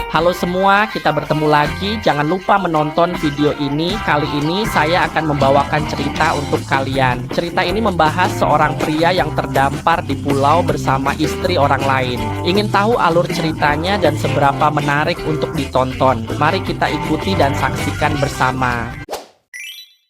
Halo semua, kita bertemu lagi. Jangan lupa menonton video ini. Kali ini saya akan membawakan cerita untuk kalian. Cerita ini membahas seorang pria yang terdampar di pulau bersama istri orang lain. Ingin tahu alur ceritanya dan seberapa menarik untuk ditonton? Mari kita ikuti dan saksikan bersama.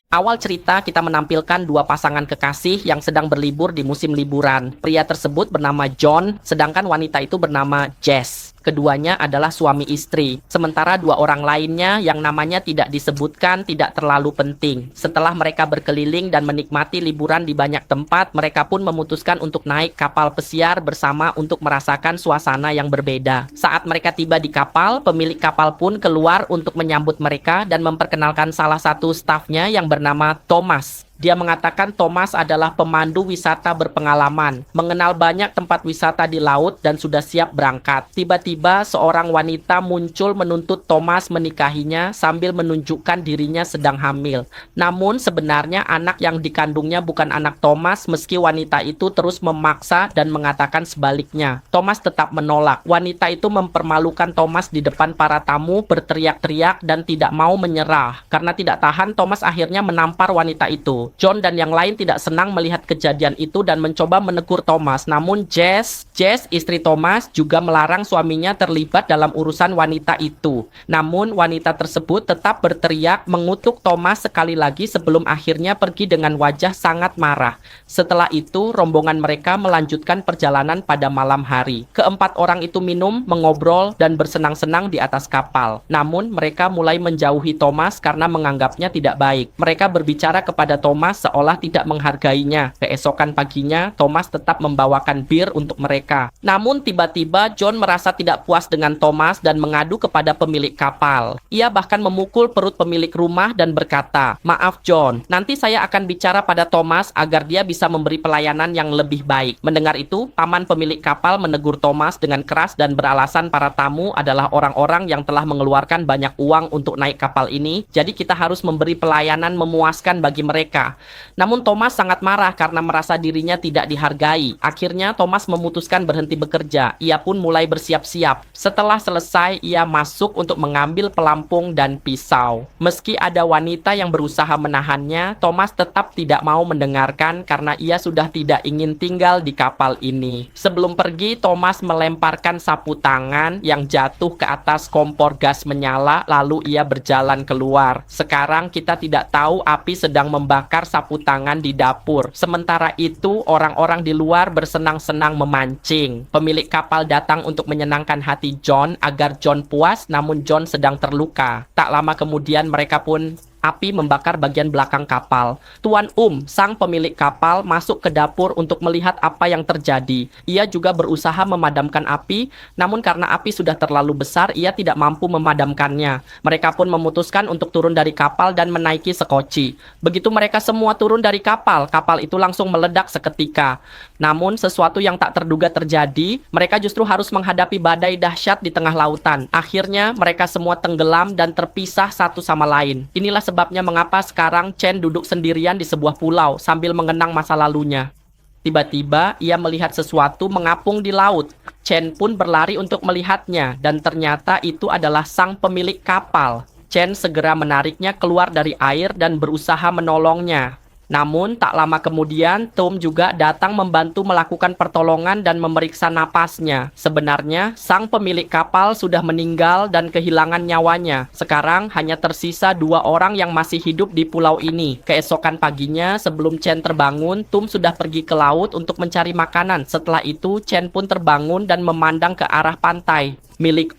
Awal cerita kita menampilkan dua pasangan kekasih yang sedang berlibur di musim liburan. Pria tersebut bernama John, sedangkan wanita itu bernama Jess. Keduanya adalah suami istri. Sementara dua orang lainnya yang namanya tidak disebutkan tidak terlalu penting. Setelah mereka berkeliling dan menikmati liburan di banyak tempat, mereka pun memutuskan untuk naik kapal pesiar bersama untuk merasakan suasana yang berbeda. Saat mereka tiba di kapal, pemilik kapal pun keluar untuk menyambut mereka dan memperkenalkan salah satu stafnya yang bernama Thomas. Dia mengatakan Thomas adalah pemandu wisata berpengalaman, mengenal banyak tempat wisata di laut dan sudah siap berangkat. Tiba-tiba seorang wanita muncul menuntut Thomas menikahinya sambil menunjukkan dirinya sedang hamil. Namun sebenarnya anak yang dikandungnya bukan anak Thomas, meski wanita itu terus memaksa dan mengatakan sebaliknya. Thomas tetap menolak. Wanita itu mempermalukan Thomas di depan para tamu, berteriak-teriak dan tidak mau menyerah. Karena tidak tahan, Thomas akhirnya menampar wanita itu. John dan yang lain tidak senang melihat kejadian itu dan mencoba menegur Thomas. Namun Jess, istri Thomas, juga melarang suaminya terlibat dalam urusan wanita itu. Namun wanita tersebut tetap berteriak mengutuk Thomas sekali lagi sebelum akhirnya pergi dengan wajah sangat marah. Setelah itu, rombongan mereka melanjutkan perjalanan pada malam hari. Keempat orang itu minum, mengobrol, dan bersenang-senang di atas kapal. Namun mereka mulai menjauhi Thomas karena menganggapnya tidak baik. Mereka berbicara kepada Thomas seolah tidak menghargainya. Keesokan paginya, Thomas tetap membawakan bir untuk mereka. Namun tiba-tiba John merasa tidak puas dengan Thomas dan mengadu kepada pemilik kapal. Ia bahkan memukul perut pemilik rumah dan berkata, "Maaf John, nanti saya akan bicara pada Thomas agar dia bisa memberi pelayanan yang lebih baik." Mendengar itu, paman pemilik kapal menegur Thomas dengan keras dan beralasan para tamu adalah orang-orang yang telah mengeluarkan banyak uang untuk naik kapal ini, jadi kita harus memberi pelayanan memuaskan bagi mereka. Namun Thomas sangat marah karena merasa dirinya tidak dihargai. Akhirnya Thomas memutuskan berhenti bekerja. Ia pun mulai bersiap-siap. Setelah selesai, ia masuk untuk mengambil pelampung dan pisau. Meski ada wanita yang berusaha menahannya, Thomas tetap tidak mau mendengarkan karena ia sudah tidak ingin tinggal di kapal ini. Sebelum pergi, Thomas melemparkan sapu tangan yang jatuh ke atas kompor gas menyala, lalu ia berjalan keluar. Sekarang kita tidak tahu api sedang membakar sapu tangan di dapur. Sementara itu, orang-orang di luar bersenang-senang memancing. Pemilik kapal datang untuk menyenangkan hati John agar John puas, namun John sedang terluka. Tak lama kemudian mereka pun api membakar bagian belakang kapal. Tuan sang pemilik kapal, masuk ke dapur untuk melihat apa yang terjadi. Ia juga berusaha memadamkan api, namun karena api sudah terlalu besar, ia tidak mampu memadamkannya. Mereka pun memutuskan untuk turun dari kapal dan menaiki sekoci. Begitu mereka semua turun dari kapal, kapal itu langsung meledak seketika. Namun sesuatu yang tak terduga terjadi, mereka justru harus menghadapi badai dahsyat di tengah lautan. Akhirnya mereka semua tenggelam dan terpisah satu sama lain. Inilah sebabnya mengapa sekarang Chen duduk sendirian di sebuah pulau sambil mengenang masa lalunya. Tiba-tiba ia melihat sesuatu mengapung di laut. Chen pun berlari untuk melihatnya dan ternyata itu adalah sang pemilik kapal. Chen segera menariknya keluar dari air dan berusaha menolongnya. Namun, tak lama kemudian, Tom juga datang membantu melakukan pertolongan dan memeriksa napasnya. Sebenarnya, sang pemilik kapal sudah meninggal dan kehilangan nyawanya. Sekarang, hanya tersisa dua orang yang masih hidup di pulau ini. Keesokan paginya, sebelum Chen terbangun, Tom sudah pergi ke laut untuk mencari makanan. Setelah itu, Chen pun terbangun dan memandang ke arah pantai milik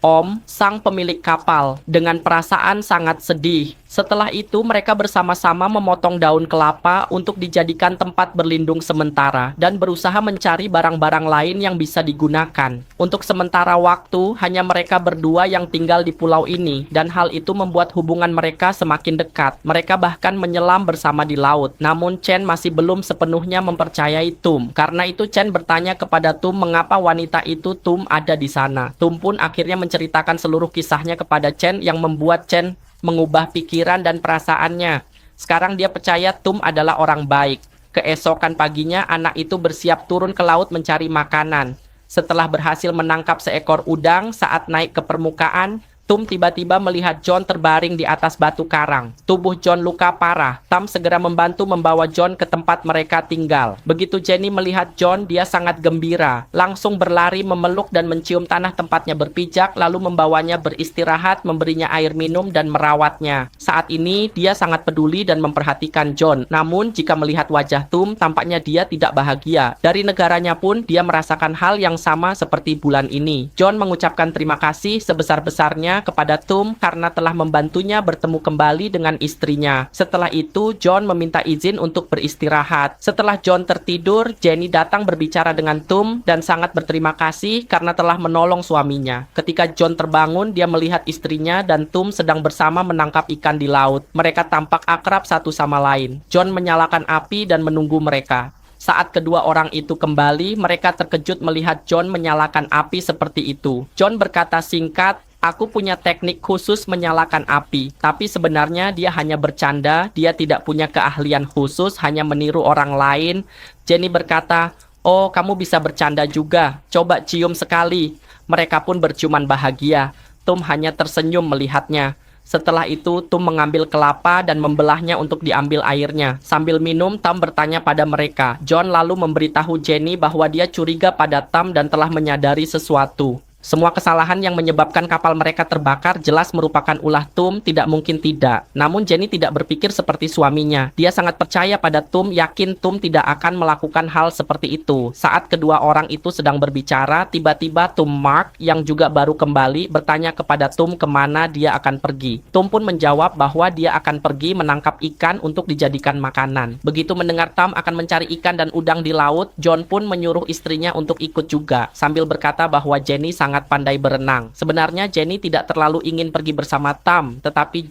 sang pemilik kapal, dengan perasaan sangat sedih. Setelah itu, mereka bersama-sama memotong daun kelapa untuk dijadikan tempat berlindung sementara dan berusaha mencari barang-barang lain yang bisa digunakan. Untuk sementara waktu, hanya mereka berdua yang tinggal di pulau ini dan hal itu membuat hubungan mereka semakin dekat. Mereka bahkan menyelam bersama di laut. Namun Chen masih belum sepenuhnya mempercayai Tom. Karena itu Chen bertanya kepada Tom mengapa wanita itu Tom ada di sana. Tom pun akhirnya menceritakan seluruh kisahnya kepada Chen yang membuat Chen mengubah pikiran dan perasaannya. Sekarang dia percaya Tom adalah orang baik. Keesokan paginya anak itu bersiap turun ke laut mencari makanan. Setelah berhasil menangkap seekor udang saat naik ke permukaan, Tom tiba-tiba melihat John terbaring di atas batu karang. Tubuh John luka parah. Tom segera membantu membawa John ke tempat mereka tinggal. Begitu Jenny melihat John, dia sangat gembira. Langsung berlari memeluk dan mencium tanah tempatnya berpijak, lalu membawanya beristirahat, memberinya air minum dan merawatnya. Saat ini, dia sangat peduli dan memperhatikan John. Namun, jika melihat wajah Tom, tampaknya dia tidak bahagia. Dari negaranya pun, dia merasakan hal yang sama seperti bulan ini. John mengucapkan terima kasih sebesar-besarnya kepada Tom karena telah membantunya bertemu kembali dengan istrinya. Setelah itu, John meminta izin untuk beristirahat. Setelah John tertidur, Jenny datang berbicara dengan Tom dan sangat berterima kasih karena telah menolong suaminya. Ketika John terbangun, dia melihat istrinya dan Tom sedang bersama menangkap ikan di laut. Mereka tampak akrab satu sama lain. John menyalakan api dan menunggu mereka. Saat kedua orang itu kembali, mereka terkejut melihat John menyalakan api seperti itu. John berkata singkat, "Aku punya teknik khusus menyalakan api, tapi sebenarnya dia hanya bercanda, dia tidak punya keahlian khusus, hanya meniru orang lain." Jenny berkata, "Oh, kamu bisa bercanda juga, coba cium sekali." Mereka pun berciuman bahagia. Tom hanya tersenyum melihatnya. Setelah itu, Tom mengambil kelapa dan membelahnya untuk diambil airnya. Sambil minum, Tom bertanya pada mereka. John lalu memberitahu Jenny bahwa dia curiga pada Tom dan telah menyadari sesuatu. Semua kesalahan yang menyebabkan kapal mereka terbakar jelas merupakan ulah Tom, tidak mungkin tidak. Namun Jenny tidak berpikir seperti suaminya. Dia sangat percaya pada Tom, yakin Tom tidak akan melakukan hal seperti itu. Saat kedua orang itu sedang berbicara, tiba-tiba Tom Mark, yang juga baru kembali, bertanya kepada Tom kemana dia akan pergi. Tom pun menjawab bahwa dia akan pergi menangkap ikan untuk dijadikan makanan. Begitu mendengar Tom akan mencari ikan dan udang di laut, John pun menyuruh istrinya untuk ikut juga, sambil berkata bahwa Jenny sangat pandai berenang. Sebenarnya Jenny tidak terlalu ingin pergi bersama Tom, tetapi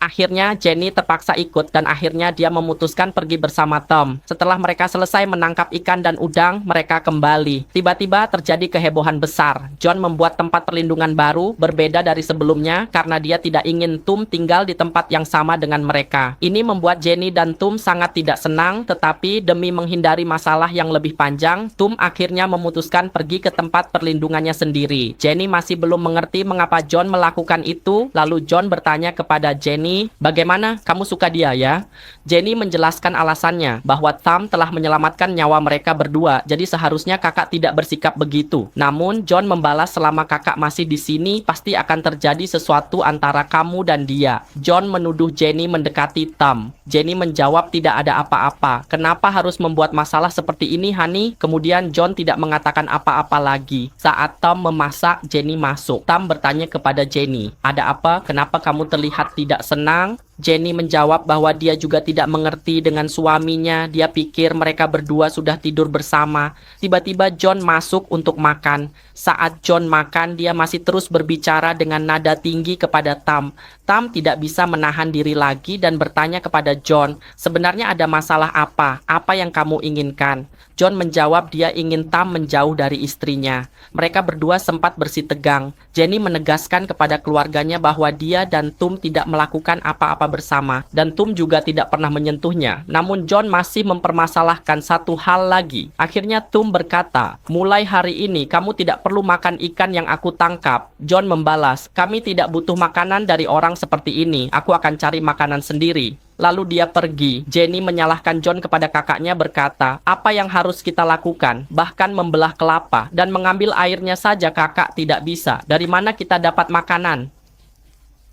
akhirnya Jenny terpaksa ikut dan akhirnya dia memutuskan pergi bersama Tom. Setelah mereka selesai menangkap ikan dan udang, mereka kembali. Tiba-tiba terjadi kehebohan besar. John membuat tempat perlindungan baru, berbeda dari sebelumnya karena dia tidak ingin Tom tinggal di tempat yang sama dengan mereka. Ini membuat Jenny dan Tom sangat tidak senang, tetapi demi menghindari masalah yang lebih panjang, Tom akhirnya memutuskan pergi ke tempat perlindungannya sendiri. Jenny masih belum mengerti mengapa John melakukan itu, lalu John bertanya kepada Jenny, "Bagaimana? Kamu suka dia ya?" Jenny menjelaskan alasannya, bahwa Tom telah menyelamatkan nyawa mereka berdua, jadi seharusnya kakak tidak bersikap begitu. Namun, John membalas, "Selama kakak masih di sini, pasti akan terjadi sesuatu antara kamu dan dia." John menuduh Jenny mendekati Tom. Jenny menjawab, "Tidak ada apa-apa. Kenapa harus membuat masalah seperti ini, Honey?" Kemudian John tidak mengatakan apa-apa lagi. Saat Tom memasak, Jenny masuk. Tom bertanya kepada Jenny, "Ada apa? Kenapa kamu terlihat tidak senang?" Jenny menjawab bahwa dia juga tidak mengerti dengan suaminya. Dia pikir mereka berdua sudah tidur bersama. Tiba-tiba John masuk untuk makan. Saat John makan, dia masih terus berbicara dengan nada tinggi kepada Tom. Tom tidak bisa menahan diri lagi dan bertanya kepada John, "Sebenarnya ada masalah apa? Apa yang kamu inginkan?" John menjawab dia ingin Tom menjauh dari istrinya. Mereka berdua sempat bersitegang. Jenny menegaskan kepada keluarganya bahwa dia dan Tom tidak melakukan apa-apa bersama, dan Tom juga tidak pernah menyentuhnya. Namun John masih mempermasalahkan satu hal lagi. Akhirnya Tom berkata, "Mulai hari ini kamu tidak perlu makan ikan yang aku tangkap." John membalas, "Kami tidak butuh makanan dari orang seperti ini. Aku akan cari makanan sendiri." Lalu dia pergi. Jenny menyalahkan John kepada kakaknya berkata, "Apa yang harus kita lakukan? Bahkan membelah kelapa dan mengambil airnya saja kakak tidak bisa. Dari mana kita dapat makanan?"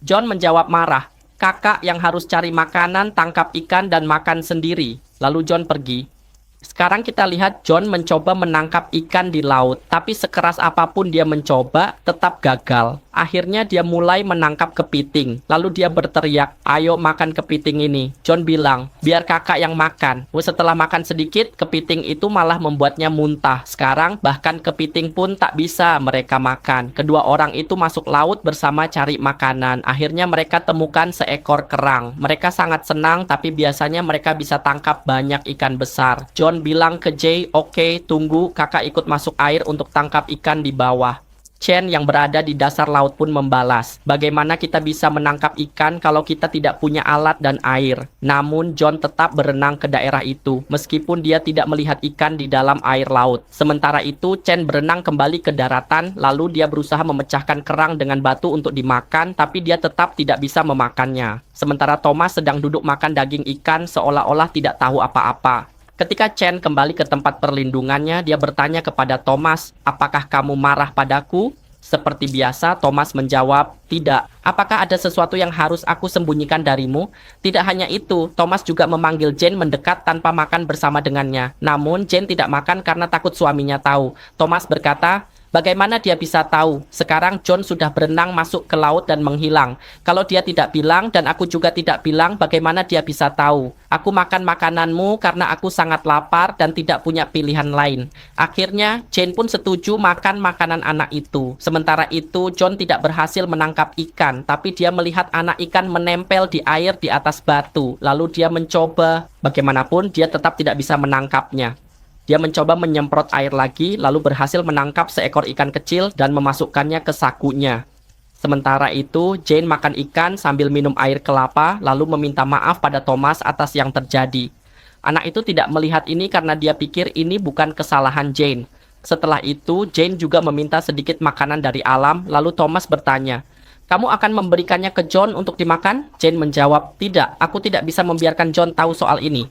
John menjawab marah, "Kakak yang harus cari makanan, tangkap ikan, dan makan sendiri." Lalu John pergi. Sekarang kita lihat John mencoba menangkap ikan di laut, tapi sekeras apapun dia mencoba, tetap gagal. Akhirnya dia mulai menangkap kepiting. Lalu dia berteriak, "Ayo makan kepiting ini." John bilang, "Biar kakak yang makan." Setelah makan sedikit, kepiting itu malah membuatnya muntah. Sekarang bahkan kepiting pun tak bisa mereka makan. Kedua orang itu masuk laut bersama cari makanan. Akhirnya mereka temukan seekor kerang. Mereka sangat senang, tapi biasanya mereka bisa tangkap banyak ikan besar. John bilang ke Jay, "Oke, tunggu, kakak ikut masuk air untuk tangkap ikan di bawah." Chen yang berada di dasar laut pun membalas, "Bagaimana kita bisa menangkap ikan kalau kita tidak punya alat dan air?" Namun John tetap berenang ke daerah itu, meskipun dia tidak melihat ikan di dalam air laut. Sementara itu, Chen berenang kembali ke daratan, lalu dia berusaha memecahkan kerang dengan batu untuk dimakan, tapi dia tetap tidak bisa memakannya. Sementara Thomas sedang duduk makan daging ikan seolah-olah tidak tahu apa-apa. Ketika Chen kembali ke tempat perlindungannya, dia bertanya kepada Thomas, "Apakah kamu marah padaku?" Seperti biasa, Thomas menjawab, "Tidak. Apakah ada sesuatu yang harus aku sembunyikan darimu?" Tidak hanya itu, Thomas juga memanggil Jane mendekat tanpa makan bersama dengannya. Namun, Jane tidak makan karena takut suaminya tahu. Thomas berkata, "Bagaimana dia bisa tahu? Sekarang John sudah berenang masuk ke laut dan menghilang. Kalau dia tidak bilang dan aku juga tidak bilang, bagaimana dia bisa tahu? Aku makan makananmu karena aku sangat lapar dan tidak punya pilihan lain." Akhirnya, Jane pun setuju makan makanan anak itu. Sementara itu, John tidak berhasil menangkap ikan, tapi dia melihat anak ikan menempel di air di atas batu. Lalu dia mencoba, bagaimanapun dia tetap tidak bisa menangkapnya. Dia mencoba menyemprot air lagi, lalu berhasil menangkap seekor ikan kecil dan memasukkannya ke sakunya. Sementara itu, Jane makan ikan sambil minum air kelapa, lalu meminta maaf pada Thomas atas yang terjadi. Anak itu tidak melihat ini karena dia pikir ini bukan kesalahan Jane. Setelah itu, Jane juga meminta sedikit makanan dari alam, lalu Thomas bertanya, "Kamu akan memberikannya ke John untuk dimakan?" Jane menjawab, "Tidak, aku tidak bisa membiarkan John tahu soal ini."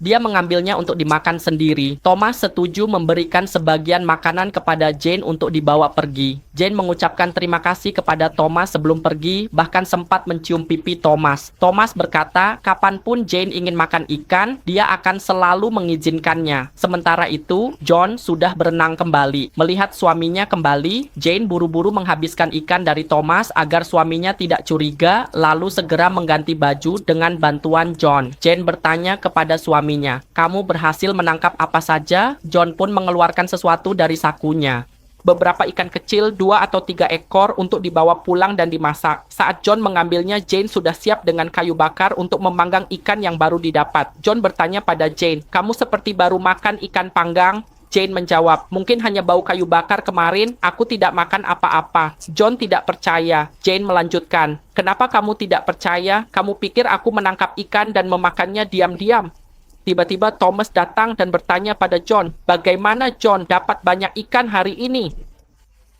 Dia mengambilnya untuk dimakan sendiri. Thomas setuju memberikan sebagian makanan kepada Jane untuk dibawa pergi. Jane mengucapkan terima kasih kepada Thomas sebelum pergi, bahkan sempat mencium pipi Thomas. Thomas berkata, kapanpun Jane ingin makan ikan, dia akan selalu mengizinkannya. Sementara itu, John sudah berenang kembali. Melihat suaminya kembali, Jane buru-buru menghabiskan ikan dari Thomas agar suaminya tidak curiga, lalu segera mengganti baju dengan bantuan John. Jane bertanya kepada suaminya, "Kamu berhasil menangkap apa saja?" John pun mengeluarkan sesuatu dari sakunya. Beberapa ikan kecil, 2 atau 3 ekor untuk dibawa pulang dan dimasak. Saat John mengambilnya, Jane sudah siap dengan kayu bakar untuk memanggang ikan yang baru didapat. John bertanya pada Jane, "Kamu seperti baru makan ikan panggang?" Jane menjawab, "Mungkin hanya bau kayu bakar kemarin, aku tidak makan apa-apa." John tidak percaya. Jane melanjutkan, "Kenapa kamu tidak percaya? Kamu pikir aku menangkap ikan dan memakannya diam-diam?" Tiba-tiba Thomas datang dan bertanya pada John, "Bagaimana John dapat banyak ikan hari ini?"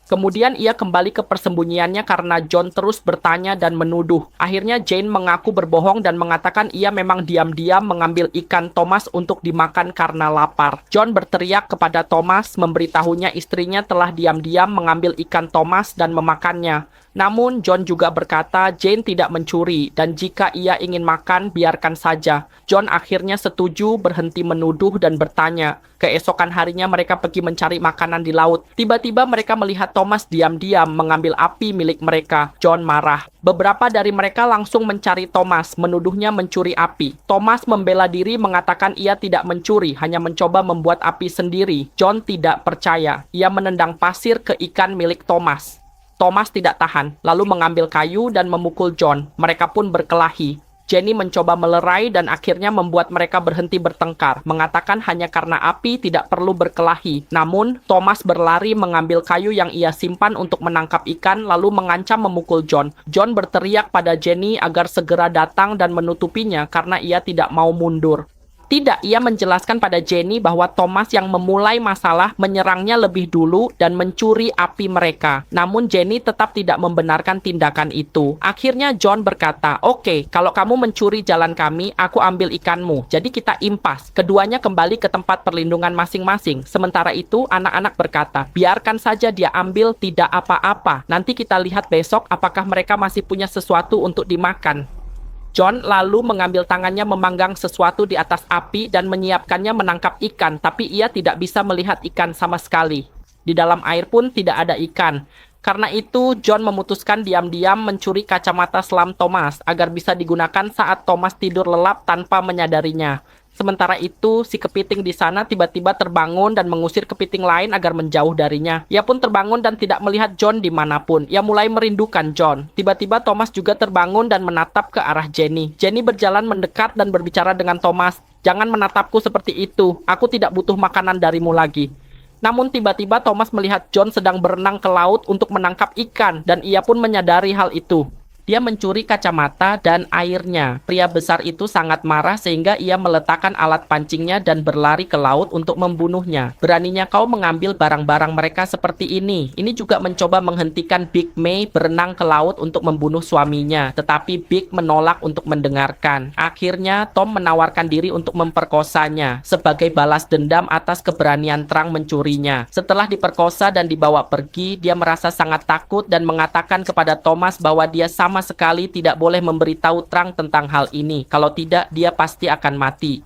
Kemudian ia kembali ke persembunyiannya karena John terus bertanya dan menuduh. Akhirnya Jane mengaku berbohong dan mengatakan ia memang diam-diam mengambil ikan Thomas untuk dimakan karena lapar. John berteriak kepada Thomas, memberitahunya istrinya telah diam-diam mengambil ikan Thomas dan memakannya. Namun John juga berkata Jane tidak mencuri dan jika ia ingin makan biarkan saja. John akhirnya setuju, berhenti menuduh dan bertanya. Keesokan harinya mereka pergi mencari makanan di laut. Tiba-tiba mereka melihat Thomas diam-diam mengambil api milik mereka. John marah. Beberapa dari mereka langsung mencari Thomas, menuduhnya mencuri api. Thomas membela diri mengatakan ia tidak mencuri, hanya mencoba membuat api sendiri. John tidak percaya. Ia menendang pasir ke ikan milik Thomas. Thomas tidak tahan, lalu mengambil kayu dan memukul John. Mereka pun berkelahi. Jenny mencoba melerai dan akhirnya membuat mereka berhenti bertengkar, mengatakan hanya karena api tidak perlu berkelahi. Namun, Thomas berlari mengambil kayu yang ia simpan untuk menangkap ikan, lalu mengancam memukul John. John berteriak pada Jenny agar segera datang dan menutupinya karena ia tidak mau mundur. Tidak, ia menjelaskan pada Jenny bahwa Thomas yang memulai masalah menyerangnya lebih dulu dan mencuri api mereka. Namun Jenny tetap tidak membenarkan tindakan itu. Akhirnya John berkata, "Oke, kalau kamu mencuri jalan kami, aku ambil ikanmu." Jadi kita impas. Keduanya kembali ke tempat perlindungan masing-masing. Sementara itu, anak-anak berkata, "Biarkan saja dia ambil, tidak apa-apa. Nanti kita lihat besok apakah mereka masih punya sesuatu untuk dimakan." John lalu mengambil tangannya memanggang sesuatu di atas api dan menyiapkannya menangkap ikan, tapi ia tidak bisa melihat ikan sama sekali. Di dalam air pun tidak ada ikan. Karena itu, John memutuskan diam-diam mencuri kacamata selam Thomas agar bisa digunakan saat Thomas tidur lelap tanpa menyadarinya. Sementara itu, si kepiting di sana tiba-tiba terbangun dan mengusir kepiting lain agar menjauh darinya. Ia pun terbangun dan tidak melihat John dimanapun. Ia mulai merindukan John. Tiba-tiba Thomas juga terbangun dan menatap ke arah Jenny. Jenny berjalan mendekat dan berbicara dengan Thomas. "Jangan menatapku seperti itu. Aku tidak butuh makanan darimu lagi." Namun tiba-tiba Thomas melihat John sedang berenang ke laut untuk menangkap ikan dan ia pun menyadari hal itu. Dia mencuri kacamata dan airnya. Pria besar itu sangat marah sehingga ia meletakkan alat pancingnya dan berlari ke laut untuk membunuhnya. Beraninya kau mengambil barang-barang mereka seperti ini. Ini juga mencoba menghentikan Big May berenang ke laut untuk membunuh suaminya. Tetapi Big menolak untuk mendengarkan. Akhirnya Tom menawarkan diri untuk memperkosanya sebagai balas dendam atas keberanian Trang mencurinya. Setelah diperkosa dan dibawa pergi, dia merasa sangat takut dan mengatakan kepada Thomas bahwa dia sama sekali tidak boleh memberitahu Trang tentang hal ini. Kalau tidak, dia pasti akan mati.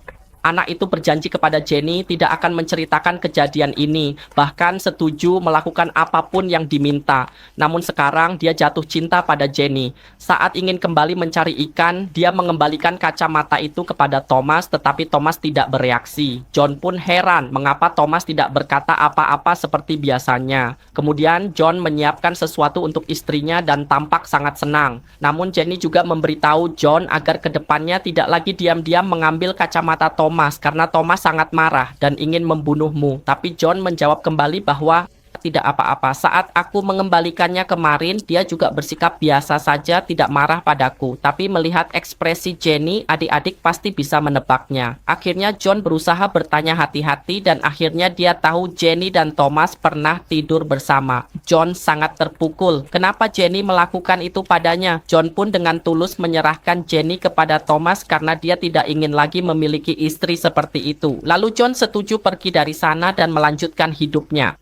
Anak itu berjanji kepada Jenny tidak akan menceritakan kejadian ini, bahkan setuju melakukan apapun yang diminta. Namun sekarang dia jatuh cinta pada Jenny. Saat ingin kembali mencari ikan, dia mengembalikan kacamata itu kepada Thomas, tetapi Thomas tidak bereaksi. John pun heran mengapa Thomas tidak berkata apa-apa seperti biasanya. Kemudian John menyiapkan sesuatu untuk istrinya dan tampak sangat senang. Namun Jenny juga memberitahu John agar kedepannya tidak lagi diam-diam mengambil kacamata Thomas karena Thomas sangat marah dan ingin membunuhmu. Tapi John menjawab kembali bahwa tidak apa-apa. Saat aku mengembalikannya kemarin, dia juga bersikap biasa saja, tidak marah padaku. Tapi melihat ekspresi Jenny, adik-adik pasti bisa menebaknya. Akhirnya John berusaha bertanya hati-hati dan akhirnya dia tahu Jenny dan Thomas pernah tidur bersama. John sangat terpukul. Kenapa Jenny melakukan itu padanya? John pun dengan tulus menyerahkan Jenny kepada Thomas karena dia tidak ingin lagi memiliki istri seperti itu. Lalu John setuju pergi dari sana dan melanjutkan hidupnya.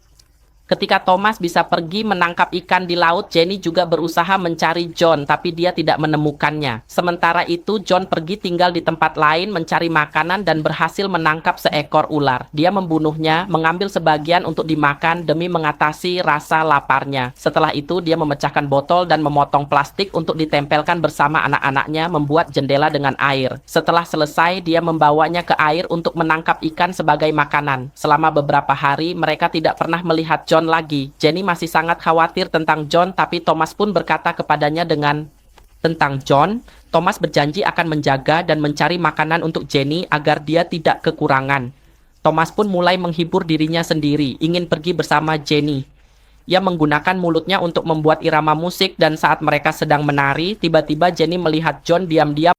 Ketika Thomas bisa pergi menangkap ikan di laut, Jenny juga berusaha mencari John, tapi dia tidak menemukannya. Sementara itu, John pergi tinggal di tempat lain mencari makanan dan berhasil menangkap seekor ular. Dia membunuhnya, mengambil sebagian untuk dimakan demi mengatasi rasa laparnya. Setelah itu, dia memecahkan botol dan memotong plastik untuk ditempelkan bersama anak-anaknya, membuat jendela dengan air. Setelah selesai, dia membawanya ke air untuk menangkap ikan sebagai makanan. Selama beberapa hari, mereka tidak pernah melihat John lagi. Jenny masih sangat khawatir tentang John, tapi Thomas pun berkata kepadanya tentang John. Thomas berjanji akan menjaga dan mencari makanan untuk Jenny agar dia tidak kekurangan. Thomas pun mulai menghibur dirinya sendiri, ingin pergi bersama Jenny. Ia menggunakan mulutnya untuk membuat irama musik dan saat mereka sedang menari, tiba-tiba Jenny melihat John diam-diam